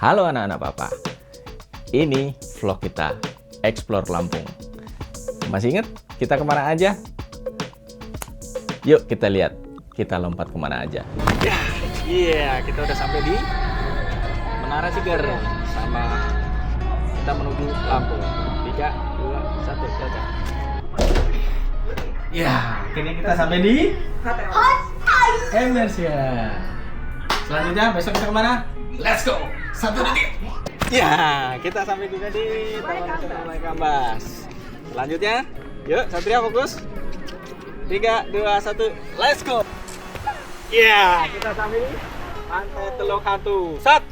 Halo anak-anak papa, ini vlog kita Explore Lampung. Masih ingat kita kemana aja? Yuk kita lihat, kita lompat kemana aja. Iya, kita udah sampai di Menara Ciger sama kita menuju Lampung. 3, 2, 1, jalan. Ya, kini kita sampai di Emersia. Selanjutnya besok kita kemana? Let's go! 1, 2, 3. Ya, kita sampai juga di Taman Nasional Waikambas. Selanjutnya, yuk Satria fokus. 3, 2, 1, let's go! Ya, kita sampai di Pantai Teluk Hantu. Sat!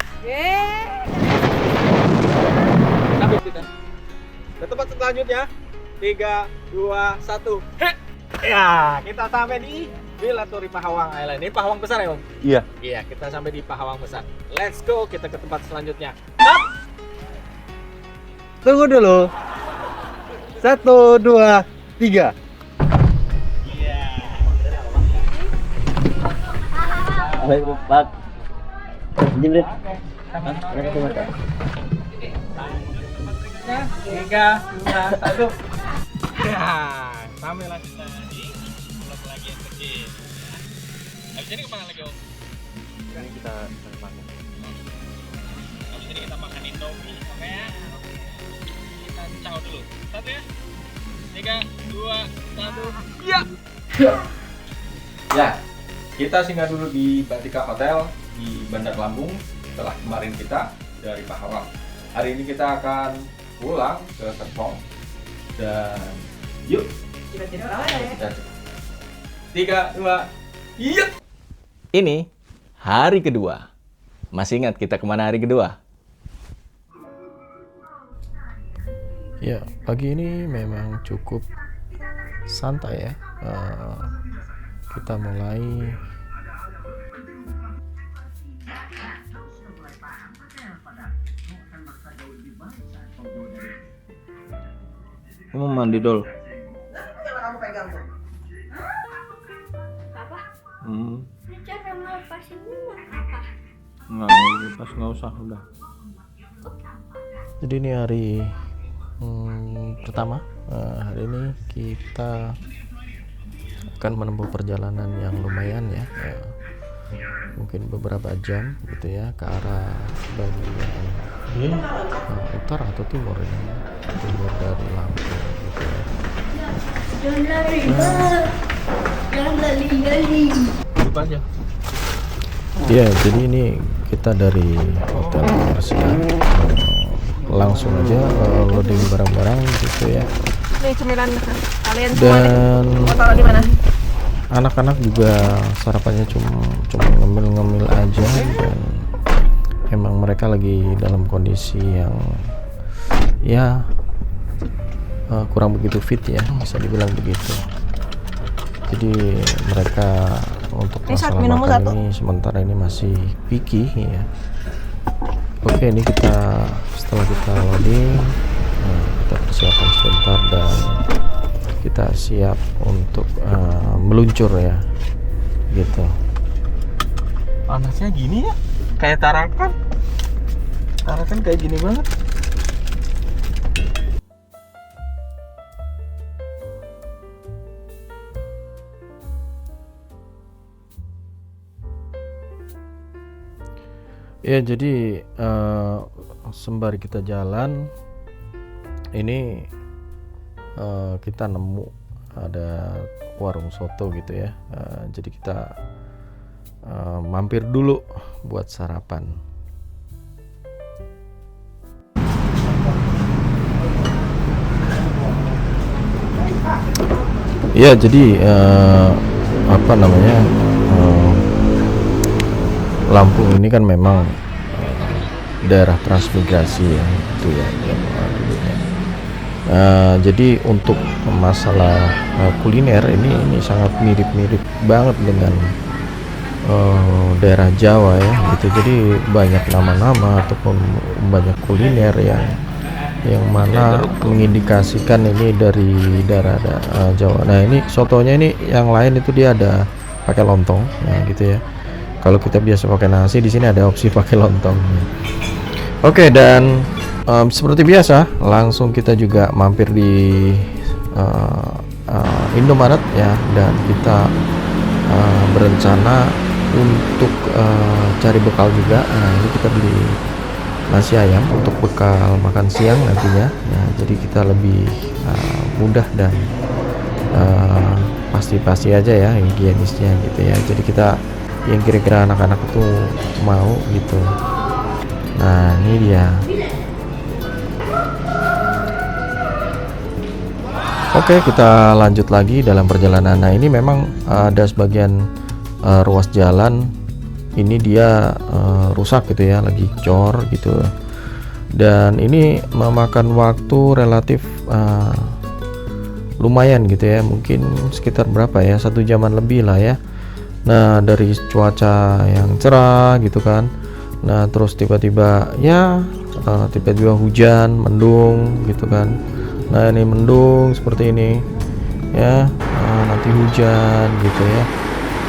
Sampai kita. Ke tempat selanjutnya. 3, 2, 1. Hei! Ya, kita sampai di Villa Turi Pahawang Island. Ini Pahawang besar ya, Om? Iya. Iya, kita sampai di Pahawang besar. Let's go, kita ke tempat selanjutnya. Stop! Tunggu dulu. 1, 2, 3. Iya. Baik, Pak. Jimrit. Tiga, 2, 1. Ya, sampai lagi kita di vlog lagi yang kecil. Habis ini kemana lagi, Om? Ini kita makan. Habis ini kita makan Indomie, oke ya? Kita ciao dulu. 1 ya. 3, 2, 1. Ya. Ya, kita singgah dulu di Batika Hotel di Bandar Lampung setelah kemarin kita dari Pahawang. Hari ini kita akan pulang ke Serpong dan yuk kita 3, 2, yuk. Ini hari kedua. Masih ingat kita kemana hari kedua? Ya, pagi ini memang cukup santai ya. Kita mulai Kamu mandi dulu. Kamu pegang tuh. Apa? Ini Cara ngelepasin ini apa? Nggak usah udah. jadi ini hari pertama. Hari ini kita akan menempuh perjalanan yang lumayan ya. Mungkin beberapa jam gitu ya ke arah bagian utara atau timur ya. Timur dari Lampung gitu ya. Jangan lari, jangan lari. Duduk aja. Ya, jadi ini kita dari Hotel Emersia langsung aja loading barang-barang gitu ya. Nih cemilan kalian semua nih. Dan Mau taruh di mana? anak-anak juga sarapannya cuma ngemil-ngemil aja, dan emang mereka lagi dalam kondisi yang ya kurang begitu fit ya, bisa dibilang begitu. Jadi mereka untuk Ini Sat, masalah minummu makan satu. ini sementara ini masih picky ya. Oke, ini setelah kita loading, kita persiapan sebentar dan kita siap untuk meluncur ya, gitu. Panasnya gini ya? Kayak Tarakan. Tarakan kayak gini banget. Ya, jadi sembari kita jalan ini kita nemu ada warung soto gitu ya. Jadi kita mampir dulu buat sarapan. Ya, jadi apa namanya, Lampung ini kan memang daerah transmigrasi ya, itu ya dulunya. Jadi untuk masalah kuliner ini sangat mirip-mirip banget dengan daerah Jawa ya, gitu. Jadi banyak nama-nama ataupun banyak kuliner yang mana mengindikasikan ini dari daerah Jawa. Nah, ini sotonya ini yang lain itu dia ada pakai lontong, ya gitu ya. Kalau kita biasa pakai nasi, di sini ada opsi pakai lontong. Oke, dan seperti biasa langsung kita juga mampir di Indomaret ya, dan kita berencana untuk cari bekal juga. Nah, ini kita beli nasi ayam untuk bekal makan siang nantinya. Nah, jadi kita lebih mudah dan pasti-pasti aja ya higienisnya gitu ya. Jadi kita yang kira-kira anak-anak itu mau gitu. Nah, ini dia. Oke, kita lanjut lagi dalam perjalanan. Nah, ini memang ada sebagian ruas jalan ini dia rusak gitu ya, lagi cor gitu. Dan ini memakan waktu relatif lumayan gitu ya, mungkin sekitar berapa ya, 1 jaman lebih lah ya. Nah, dari cuaca yang cerah gitu kan, nah terus tiba-tiba ya tiba-tiba hujan, mendung gitu kan. Nah, ini mendung seperti ini ya, nanti hujan gitu ya.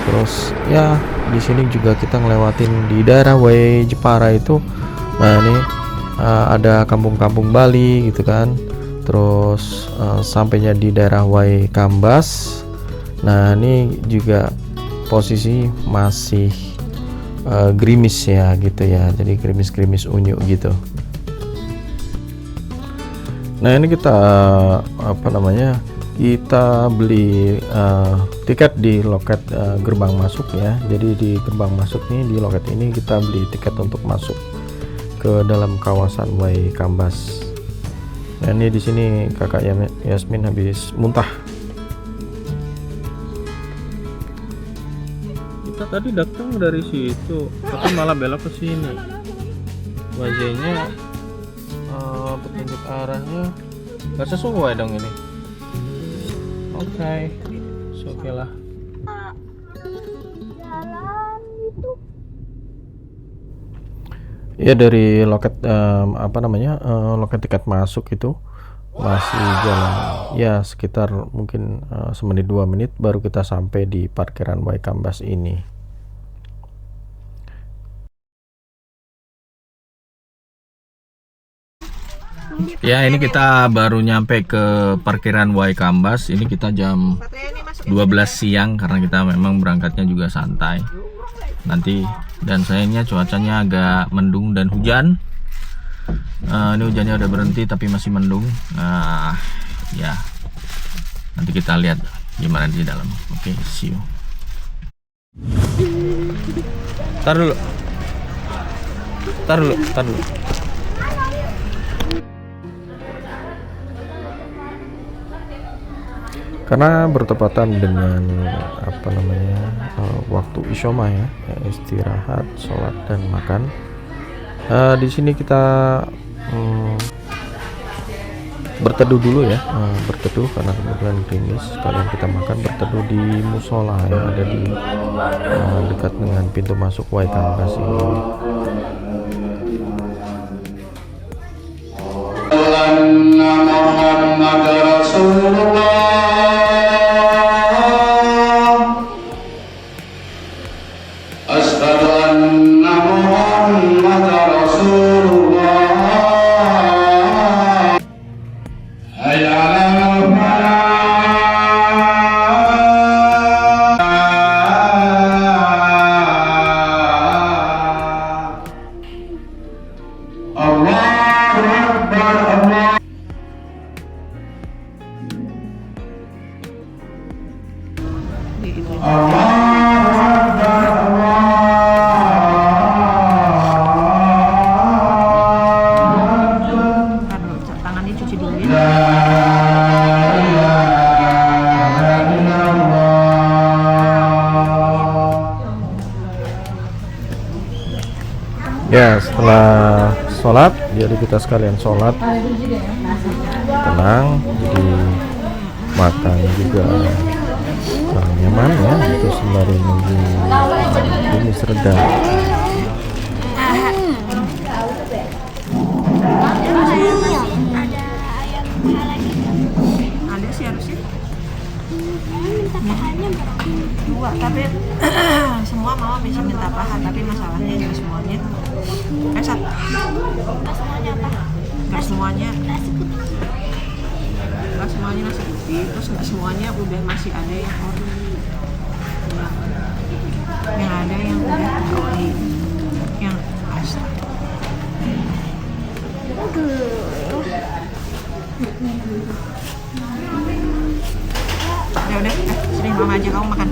Terus ya di sini juga kita ngelewatin di daerah Way Jepara itu. Nah, ini ada kampung-kampung Bali gitu kan. Terus sampainya di daerah Way Kambas. Nah, ini juga posisi masih gerimis ya gitu ya, jadi gerimis-gerimis unyu gitu. Nah, ini kita kita beli tiket di loket gerbang masuk ya. Jadi di gerbang masuk nih, di loket ini kita beli tiket untuk masuk ke dalam kawasan Way Kambas. Nah, ini di sini kakak Yasmin habis muntah. Kita tadi datang dari situ, tapi malah belok ke sini. Wajahnya petunjuk arahnya nggak sesuai dong ini. Oke, oke lah. Ya, dari loket loket tiket masuk itu masih jalan ya sekitar mungkin semenit 2 menit baru kita sampai di parkiran Way Kambas ini. Ya, ini kita baru nyampe ke parkiran Way Kambas. Ini kita jam 12 siang karena kita memang berangkatnya juga santai nanti, dan sayangnya cuacanya agak mendung dan hujan. Ini hujannya udah berhenti tapi masih mendung. Ya, nanti kita lihat gimana di dalam. Oke, see you. Tar dulu. Karena bertepatan dengan waktu isyoma ya, istirahat, sholat dan makan. Di sini kita berteduh dulu ya, berteduh karena kebetulan gerimis. Sekalian kita makan, berteduh di musola yang ada di dekat dengan pintu masuk Way Kambas ini. Tangannya cuci dulu ya. Ya, setelah sholat, jadi kita sekalian sholat tenang, jadi makan juga nyaman ya, itu sembari nunggu ini reda. Ada sih harusnya. Minta pahanya berapa? 2, tapi semua mama bisa minta paha, tapi masalahnya ya semuanya Sat. Nggak semuanya. Nggak semuanya nasi putih, terus nggak semuanya udah masih ada yang ori. Yang ada yang udah ori, yang pasta. Ya udah, sini mama aja kamu makan.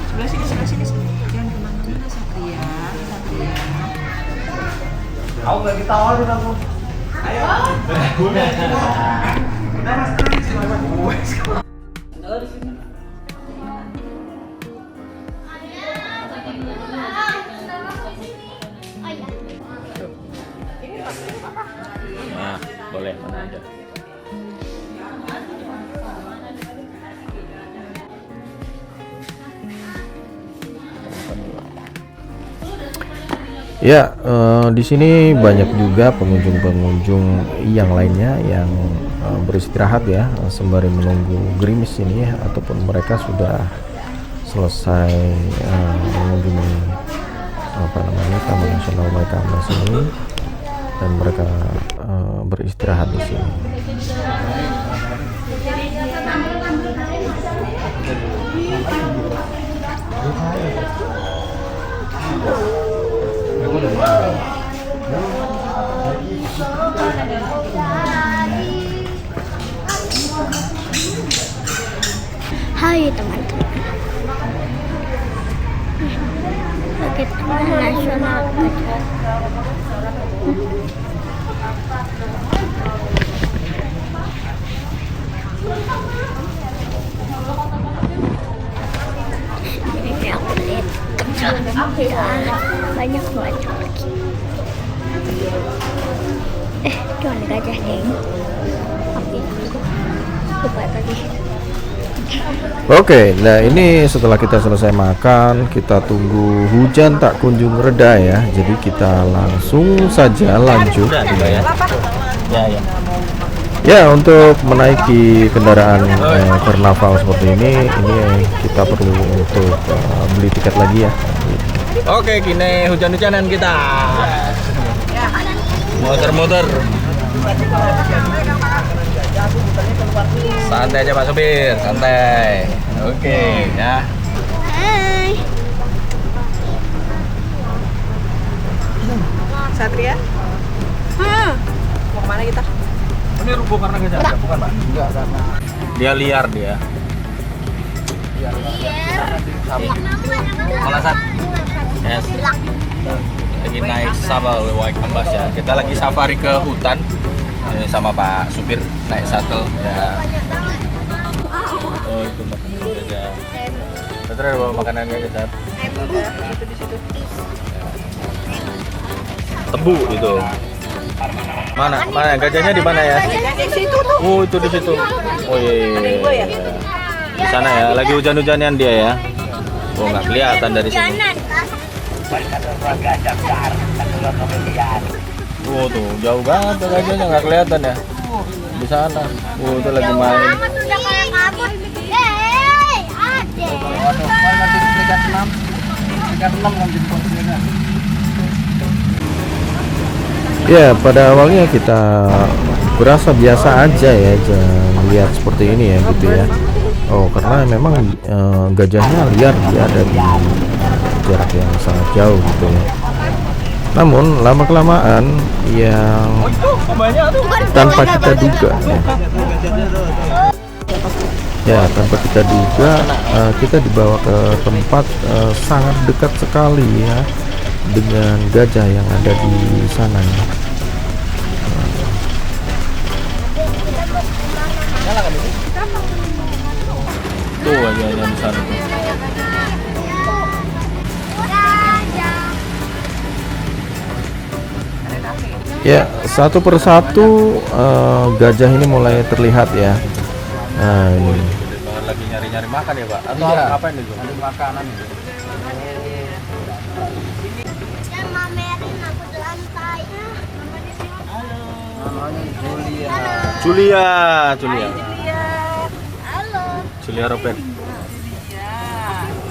Sebelah sini. Jangan kemana-mana, Satria. Aku lagi tawarin aku. Ayo. Nah, boleh mana aja. Ya, di sini banyak juga pengunjung-pengunjung yang lainnya yang beristirahat ya sembari menunggu gerimis ini ya, ataupun mereka sudah selesai mengunjungi Taman Nasional Waikambas ini dan mereka beristirahat di sini. Hai teman-teman, bagi Taman Nasional Gajah. Ini aku lihat gajah banyak lagi. Itu ada gajah nih. Tapi aku lupa tadi. Oke, nah ini setelah kita selesai makan, kita tunggu hujan tak kunjung reda ya. Jadi kita langsung saja lanjut Ya. ya untuk menaiki kendaraan karnaval seperti ini kita perlu untuk beli tiket lagi ya. Oke, kini hujan-hujanan kita. Muter-muter. Santai aja Pak Supir, santai. Oke, ya. Hai. Satria? Mau kemana kita? Ini rubuh karena gajah, bukan Pak? Enggak, karena dia liar dia. Malasan. Yes. Lagi naik Sabal Waikambas ya. Kita lagi safari ke hutan. Ini sama Pak Supir naik shuttle ya. Oh itu makanan gajah. Betul ada bawa makanan gajah. Tebu itu. Mana gajahnya di mana ya? Di situ tuh. Oh itu di situ. Oh iya. Di sana ya. Lagi hujan-hujanan dia ya. Oh nggak kelihatan dari sini. Oh tuh jauh banget tuh gajahnya nggak kelihatan ya. Di sana. Oh itu lagi main. Sudah kayak kabur. Hei, Ya, pada awalnya kita berasa biasa aja ya melihat seperti ini ya gitu ya. Oh, karena memang gajahnya liar, dia ada di jarak yang sangat jauh gitu ya. Namun lama-kelamaan yang tanpa kita duga ya tanpa kita duga kita dibawa ke tempat sangat dekat sekali ya dengan gajah yang ada di sana ya. Tuh gajahnya di sana tuh. Ya, satu persatu gajah ini mulai terlihat ya. Nah, ini. Lagi nyari-nyari makan ya, Pak? Atau ngapain itu? Nyari makanan gitu. Jangan mamerin aku di lantai. Julia. Julia Robert.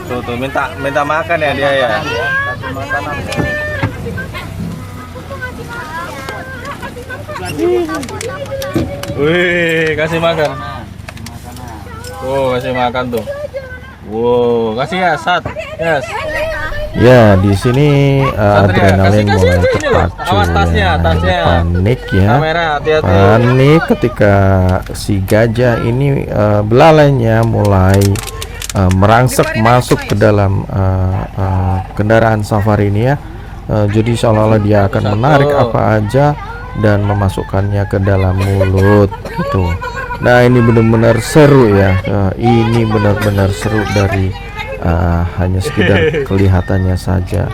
Tuh minta makan ya dia ya. Wih, kasih makan. Kasih makan tuh. Wow, kasih ya, Sat. Yes. Ya, di sini adrenalin mulai terpacu. Awas tasnya. Panik ya. Kamera, hati-hati. Panik ketika si gajah ini belalainya mulai merangsek masuk ke dalam kendaraan safari ini ya. Jadi seolah-olah dia akan menarik apa aja dan memasukkannya ke dalam mulut gitu. Nah, ini benar-benar seru ya. Ini benar-benar seru dari hanya sekedar kelihatannya saja.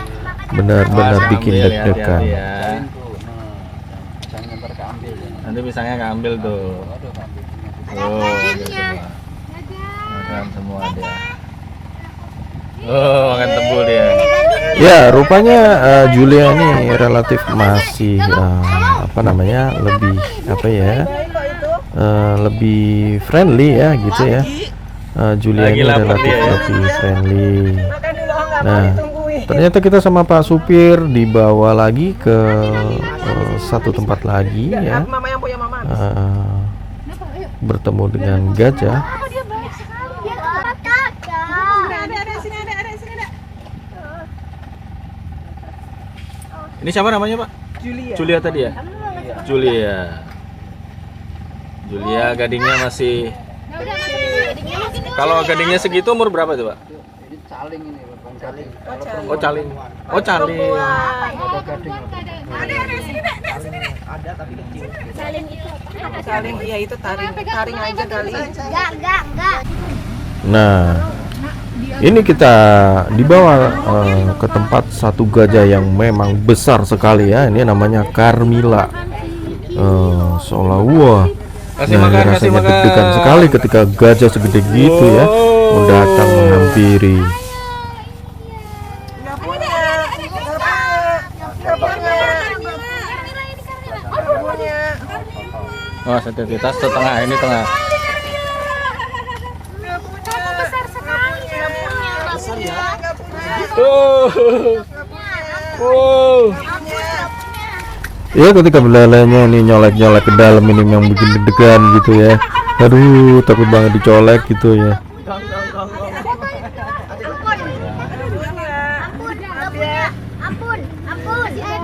Benar-benar bikin deg-degan. Nanti pisangnya keambil tuh. Makan semua dia. Makan tebul dia. Ya, rupanya Julia ini relatif masih lebih friendly ya gitu ya. Julia ini relatif lebih friendly. Nah, ternyata kita sama Pak Supir dibawa lagi ke satu tempat lagi ya. Bertemu dengan gajah. Ini siapa namanya, Pak? Julia tadi ya? Julia gadingnya masih. Kalau gadingnya segitu umur berapa tuh, Pak? Caling ini, bukan caling. Oh, caling. Ada tapi kecil. Saling itu. Saling, ya itu taring aja kali. Enggak. Nah, ini kita dibawa ke tempat satu gajah yang memang besar sekali ya. Ini namanya Carmilla. Seolah wah. Rasanya deg-degan sekali ketika gajah segede gitu ya datang menghampiri. Oh, sensitivitas setengah, ini tengah. Besar sekali. Ya, ketika belalainya ini nyolek-nyolek ke dalam ini yang bikin deg-degan gitu ya. Aduh, takut banget dicolek gitu ya. Ampun.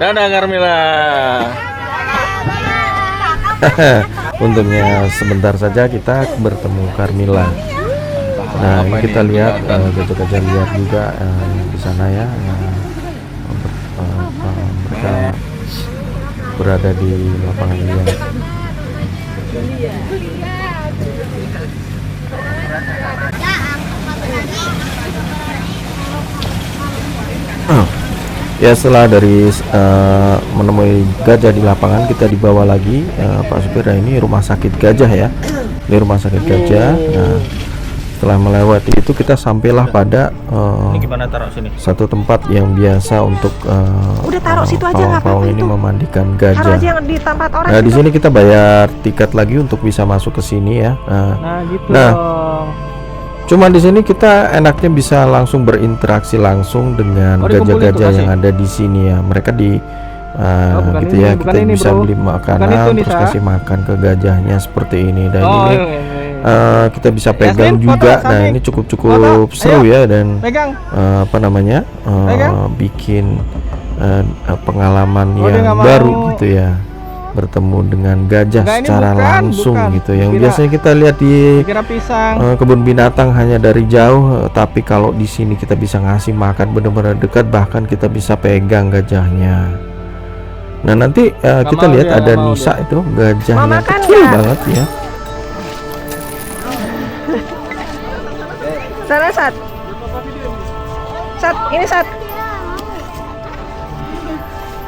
Dadah Carmilla. Untungnya sebentar saja kita bertemu Carmilla. Nah, ini kita lihat gajah-gajah liar juga di sana ya. Mereka berada di lapangan liar. Ya, setelah dari menemui gajah di lapangan, kita dibawa lagi Pak Supir. Ini rumah sakit gajah ya. Ini rumah sakit gajah. Nah, setelah melewati itu kita sampailah pada Ini gimana taruh sini? satu tempat yang biasa untuk Udah taruh situ aja, nggak apa-apa ini itu. memandikan Taruh gajah. aja di tempat orang. Nah, di sini kita bayar tiket lagi untuk bisa masuk ke sini ya. Nah, gitu. Nah, cuma di sini kita enaknya bisa langsung berinteraksi langsung dengan gajah-gajah yang ada di sini ya. Mereka di gitu ini, ya, bukan kita ini, bisa bro. beli makanan itu, terus Nisa. kasih makan ke gajahnya seperti ini. Dan Oh, ini kita bisa pegang Yasmin, juga. foto, Nah, samping. ini cukup Foto, seru ayo. ya, dan Pegang. bikin pengalaman Oh, dia yang nggak baru mau. gitu ya, bertemu dengan gajah Enggak, ini secara langsung bukan. gitu. Yang Kira- biasanya kita lihat di Kira pisang. kebun binatang hanya dari jauh, tapi kalau di sini kita bisa ngasih makan benar-benar dekat, bahkan kita bisa pegang gajahnya. Nah, nanti kita mau lihat dia, ada nggak mau Nisa itu gajah Mau yang makan kecil nggak? banget ya. Sana, Sat. Ini Sat.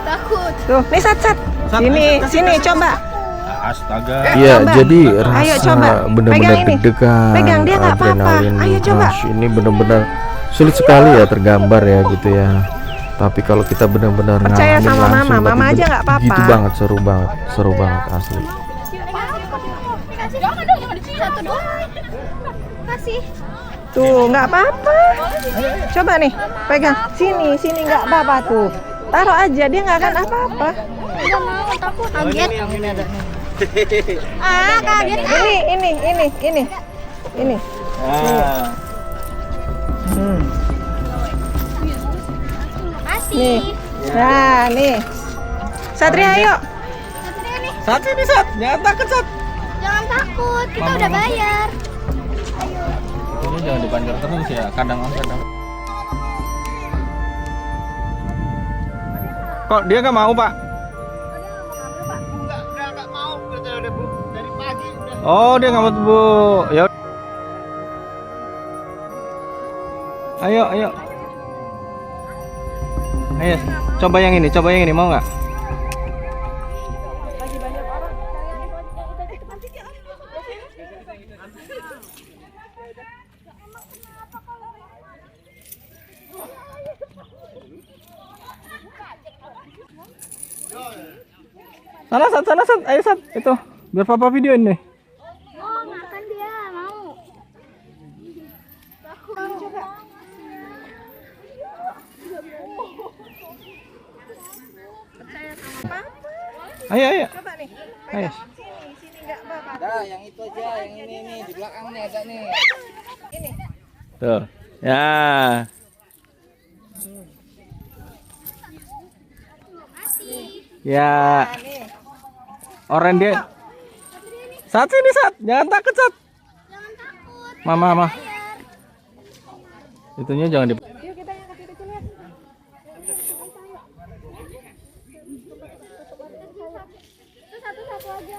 Takut. Tuh, nih Sat. Sini, coba. Astaga. Iya, coba. jadi Ayo, rasa coba. benar-benar Pegang ini. deg-degan, Pegang, dia nggak apa-apa. adrenalin Ayo, coba. rush. Ini benar-benar sulit sekali ya tergambar ya gitu ya. Tapi kalau kita benar-benar Percaya ngalamin sama langsung, Mama. Mama tapi aja nggak apa-apa. Gitu banget, seru banget asli. satu doang. Kasih. Tuh, nggak apa-apa. Coba nih, pegang. Sini nggak apa-apa tuh. Taruh aja, dia nggak akan apa-apa. Nggak mau, takut. Kaget. Ah, kaget. Ini. Kasih. Nih. Nah, nih. Satria, ayo. Satria nih. Sat ini Sat, jangan takut Sat. Jangan takut, kita udah bayar. Ini jangan dipanjang terus ya, kadang-kadang. Kok dia nggak mau Pak? Enggak mau, udah Bu. Dari pagi udah. Oh dia nggak mau Bu. Ya. Ayo. Coba yang ini mau nggak? Sana Sat, ayo Sat, itu biar papa videoin deh. Oh, makan dia, mau. Coba. Ayo. Coba nih. Ayo. Sini nggak apa-apa. Dah, yang itu aja, yang ini nih di belakang nih ada nih. Ini. Tuh. Ya. Ya. Nih. Orang dia. Sat sini Sat, jangan takut Sat. Jangan takut. Mama. Bayar. Itunya jangan di. Yuk kita yang kecil-kecil ya. Itu satu-satu aja.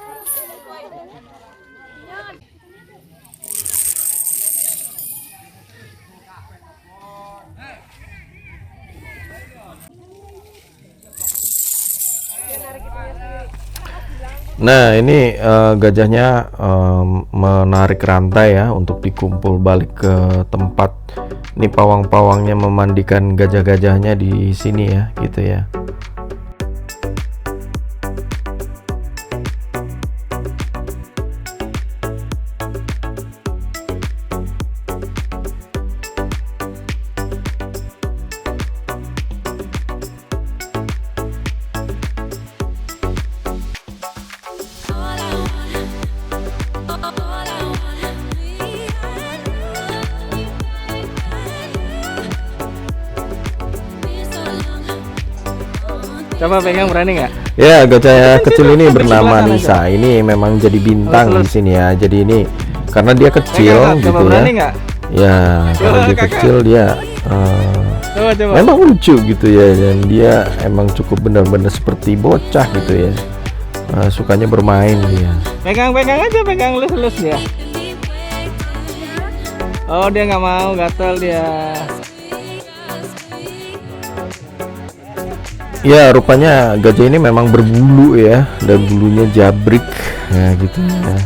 Nah ini gajahnya menarik rantai ya untuk dikumpul balik ke tempat. Ini pawang-pawangnya memandikan gajah-gajahnya di sini ya, gitu ya. Coba pegang, berani nggak? Ya, gajah kecil ini bernama Nisa. Ini memang jadi bintang di sini ya. Jadi ini karena dia kecil Pegang, gitu coba ya. berani nggak? Ya, karena dia Kakak. kecil dia Coba. memang lucu gitu ya, dan dia emang cukup benar-benar seperti bocah gitu ya. Sukanya bermain dia. Pegang aja, pegang lus ya. Oh dia nggak mau, gatel dia. Ya, rupanya gajah ini memang berbulu ya, dan bulunya jabrik ya gitu ya.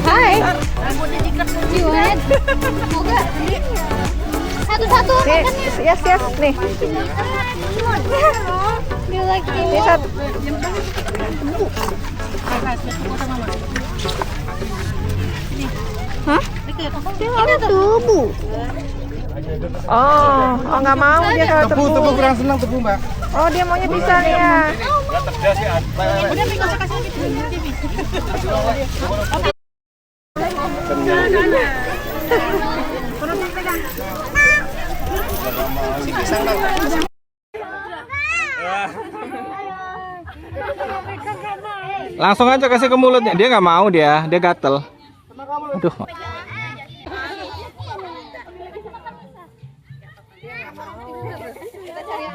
Hai. Jiwet. Mau gak? Satu-satu Nih, makannya. yes. Nih. You like Nih Sat. Hah? Ini tubuh. Oh, nggak mau dia kalau tebu. Tebu kurang senang tebu, Mbak. Oh, dia maunya bisa nih ya. Langsung aja kasih ke mulutnya. Dia nggak mau, dia gatel. Aduh. Kita cari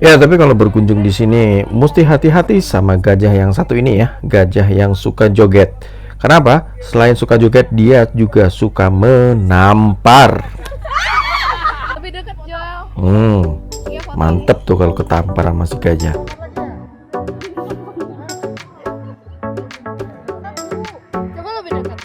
Ya, tapi kalau berkunjung di sini mesti hati-hati sama gajah yang satu ini ya, gajah yang suka joget. Kenapa? Selain suka joget, dia juga suka menampar. Lebih dekat Joel. Mantep tuh kalau ketampar sama si gajah. Coba lebih dekat.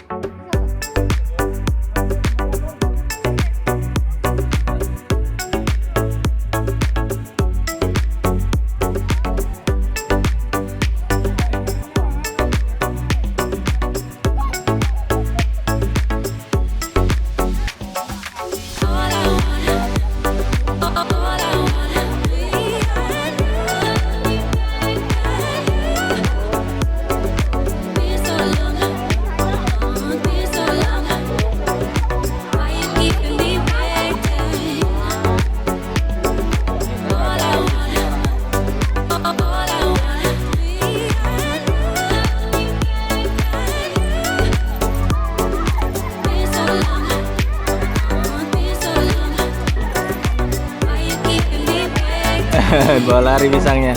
Bawa lari pisangnya.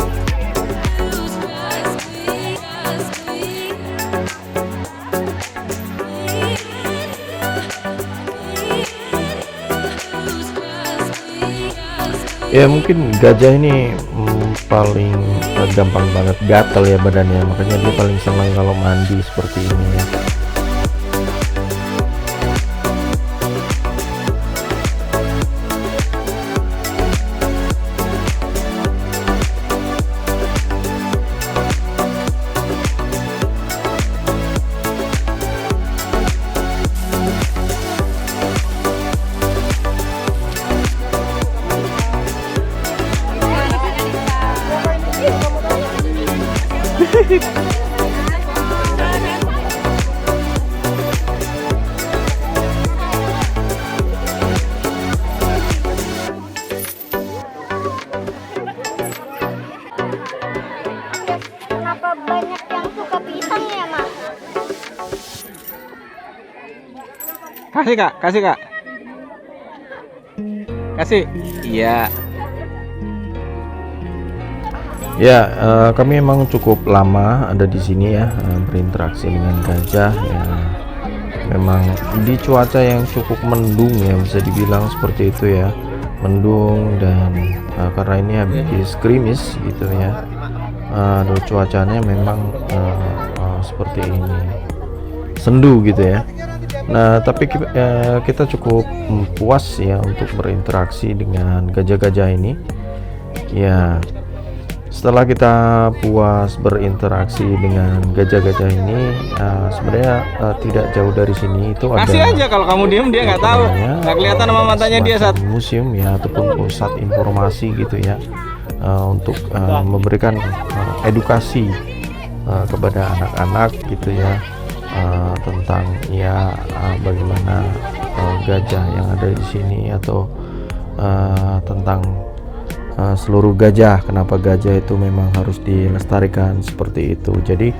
Ya mungkin gajah ini paling gampang banget gatel ya badannya, makanya dia paling senang kalau mandi seperti ini ya. Kenapa banyak yang suka pisang ya, Mas? Kasih kak, kasih kak. Kasih. Iya. Ya, kami emang cukup lama ada di sini ya, berinteraksi dengan gajah ya. Memang di cuaca yang cukup mendung ya, bisa dibilang seperti itu ya, mendung dan karena ini habis gerimis gitu ya. Aduh, cuacanya memang seperti ini, sendu gitu ya. Nah, tapi kita cukup puas ya untuk berinteraksi dengan gajah-gajah ini. Ya, setelah kita puas berinteraksi dengan gajah-gajah ini, sebenarnya tidak jauh dari sini itu ada. Kasih aja, kalau kamu diem dia nggak tahu, nggak kelihatan sama matanya dia saat. Museum ya, ataupun pusat informasi gitu ya, untuk memberikan edukasi kepada anak-anak gitu ya, tentang ya bagaimana gajah yang ada di sini, atau tentang seluruh gajah, kenapa gajah itu memang harus dilestarikan seperti itu. Jadi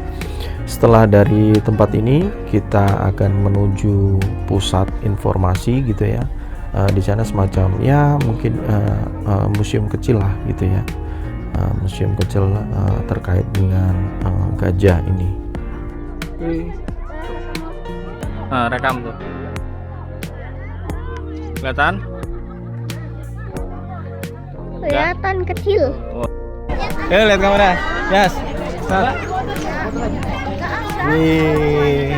setelah dari tempat ini kita akan menuju pusat informasi gitu ya. Di sana semacam ya mungkin museum kecil lah gitu ya, museum kecil terkait dengan gajah ini. Rekam tuh. Kelihatan? Kelihatan kecil. Lihat kamera. Yes. Wih.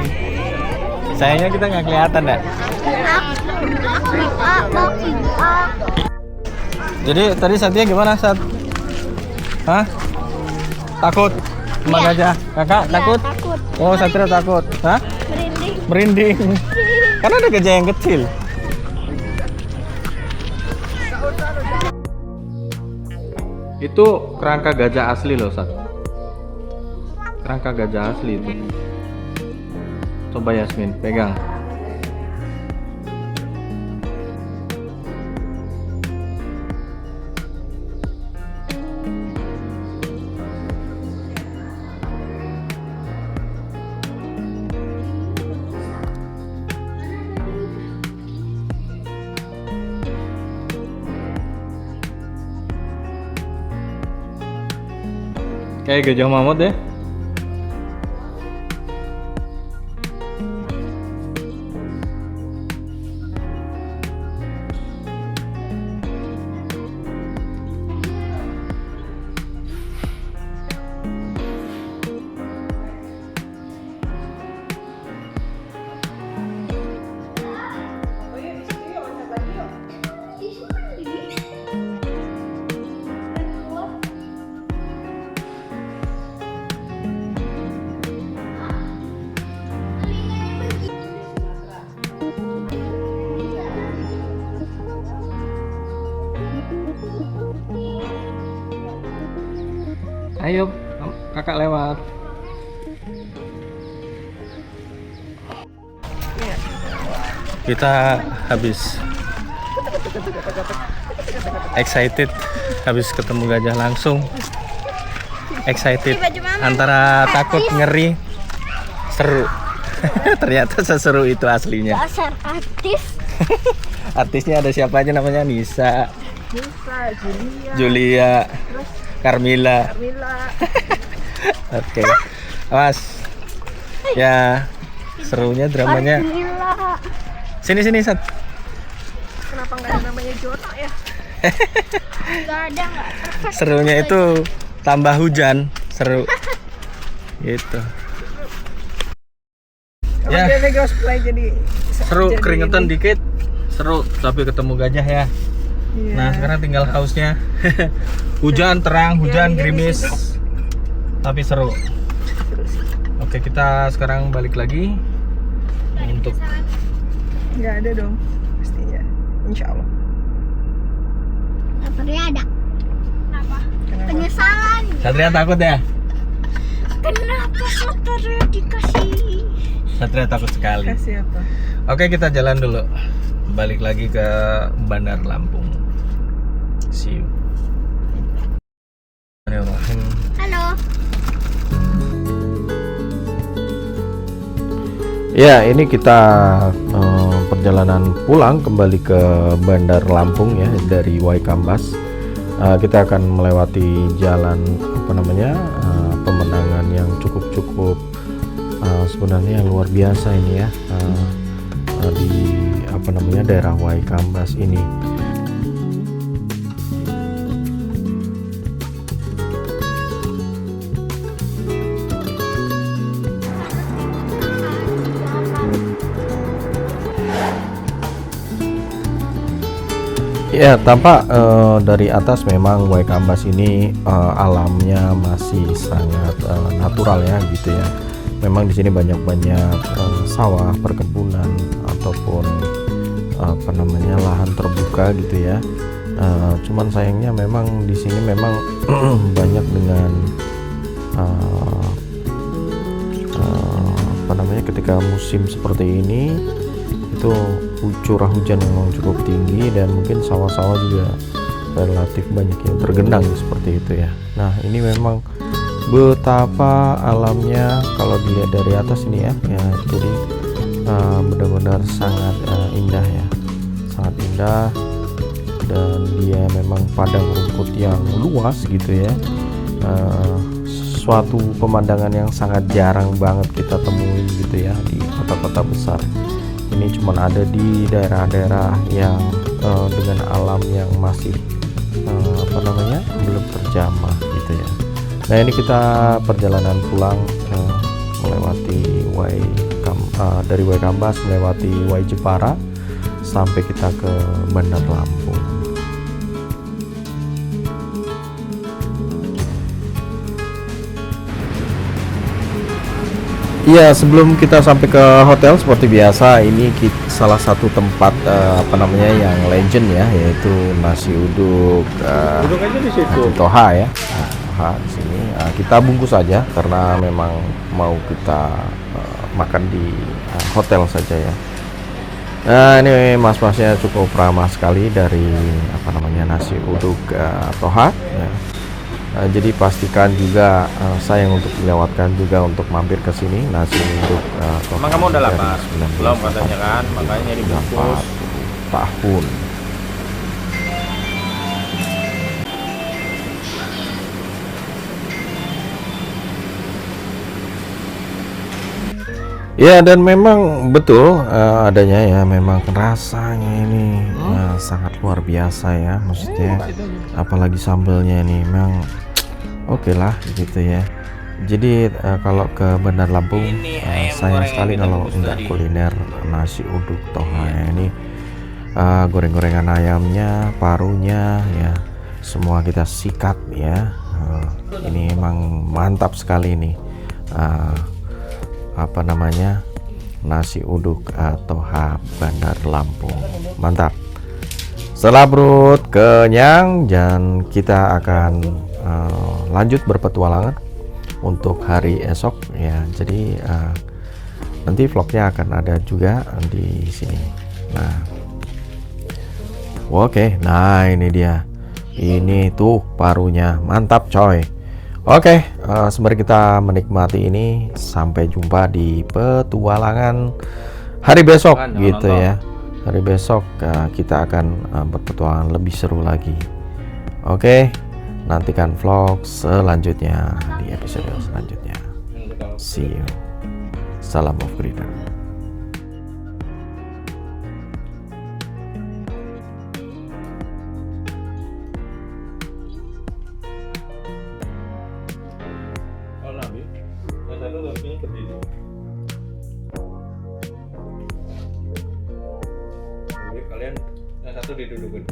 Sayangnya kita nggak kelihatan dah. Jadi tadi Satya gimana Sat? Hah? Takut sama gajah? Kakak takut? Takut. Oh, Satria takut. Hah? Merinding. Merinding. Karena ada gajah yang kecil. Itu kerangka gajah asli loh, Sat. Kerangka gajah asli itu. Coba Yasmin, pegang. Kayak Gajah Mamut ya. Ayo, kakak lewat. Kita habis excited, habis ketemu gajah langsung. Excited, antara takut, ngeri, seru. Ternyata seseru itu aslinya. Dasar artis. Artisnya ada siapa aja namanya? Nisa, Julia, Carmila. Oke, awas. Ya, serunya, dramanya. Sini Sat. Kenapa nggak ada namanya Jono ya? Gak ada nggak? Serunya itu tambah hujan, seru. Gitu. Ya, Dia cosplay jadi seru, keringetan dikit. Seru, tapi ketemu gajah ya. Iya. Nah, sekarang tinggal hausnya. Hujan terang, hujan gerimis. Tapi seru. Oke, kita sekarang balik lagi untuk nggak ada dong pastinya, insya Allah. Satria ada. Kenapa? Penyesalan. Satria takut ya? Kenapa Satria dikasih? Satria takut sekali. Kasih apa? Oke, kita jalan dulu. Balik lagi ke Bandar Lampung. See you. Halo. Ya, ini kita perjalanan pulang kembali ke Bandar Lampung ya dari Waikambas. Kita akan melewati jalan pemandangan yang cukup sebenarnya luar biasa ini ya, di daerah Waikambas ini. Ya, tampak dari atas memang Waikambas ini alamnya masih sangat natural ya gitu ya. Memang di sini banyak sawah, perkebunan ataupun lahan terbuka gitu ya. Cuman sayangnya memang di sini memang banyak dengan ketika musim seperti ini itu curah hujan yang cukup tinggi dan mungkin sawah-sawah juga relatif banyak yang tergenang seperti itu ya. Nah, ini memang betapa alamnya kalau dilihat dari atas ini ya, jadi benar-benar sangat indah ya, sangat indah, dan dia memang padang rumput yang luas gitu ya. Suatu pemandangan yang sangat jarang banget kita temuin gitu ya di kota-kota besar. Ini cuma ada di daerah-daerah yang dengan alam yang masih belum terjamah gitu ya. Nah, ini kita perjalanan pulang melewati dari Waikambas melewati Wai Jepara sampai kita ke Bandar Lampung. Iya, sebelum kita sampai ke hotel seperti biasa, ini salah satu tempat yang legend ya, yaitu nasi uduk. Duduk aja di situ. Toha ya. Toha di sini. Kita bungkus saja karena memang mau kita makan di hotel saja ya. Nah, ini mas-masnya cukup ramah sekali dari nasi uduk Toha ya. Jadi pastikan juga sayang untuk dilewatkan juga untuk mampir ke sini nasi uduk Toha. Emang kamu udah lapar? Belum katanya kan, makanya dibungkus. Tahun. Ya, dan memang betul adanya ya, memang rasanya ini sangat luar biasa ya, maksudnya apalagi sambelnya ini memang oke lah gitu ya. Jadi kalau ke Bandar Lampung sayang sekali kalau nggak kuliner nasi uduk toha ya. Ini goreng-gorengan ayamnya, parunya ya, semua kita sikat ya. Ini emang mantap sekali nih. Apa namanya, nasi uduk toha Bandar Lampung, mantap. Setelah perut kenyang, dan kita akan lanjut berpetualangan untuk hari esok ya. Jadi nanti vlognya akan ada juga di sini. Nah, oke, nah ini dia, ini tuh parunya, mantap coy. Oke, sembari kita menikmati ini, sampai jumpa di petualangan hari besok gitu ya. Hari besok kita akan berpetualangan lebih seru lagi. Oke, nantikan vlog selanjutnya di episode selanjutnya. See you. Salam of Breeder. Kalian yang satu didudukin.